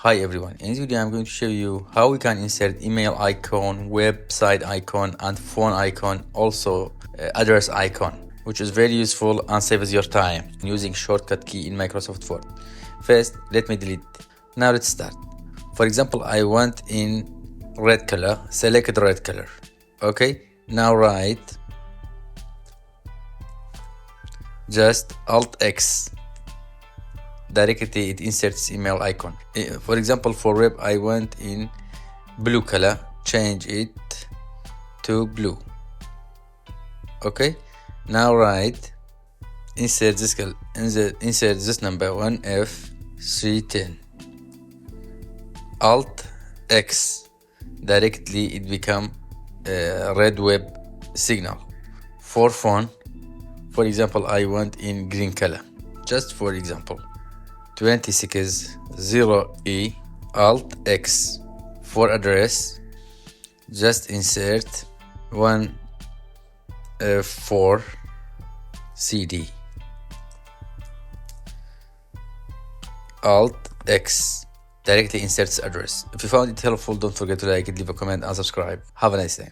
Hi everyone, in this video I'm going to show you how we can insert email icon, website icon and phone icon, also address icon, which is very useful and saves your time using shortcut key in Microsoft Word. First, let me delete. Now let's start. For example, I want in red color, select red color. Okay, now write just Alt X. Directly it inserts email icon. For example, for web I want in blue color, change it to blue. Okay, now write insert this number 1F310 Alt X. Directly it become a red web signal. For phone, for example, I want in green color, just for example 260E Alt X. For address, just insert 1F4 CD Alt X. Directly inserts address. If you found it helpful, don't forget to like it, leave a comment and subscribe. Have a nice day.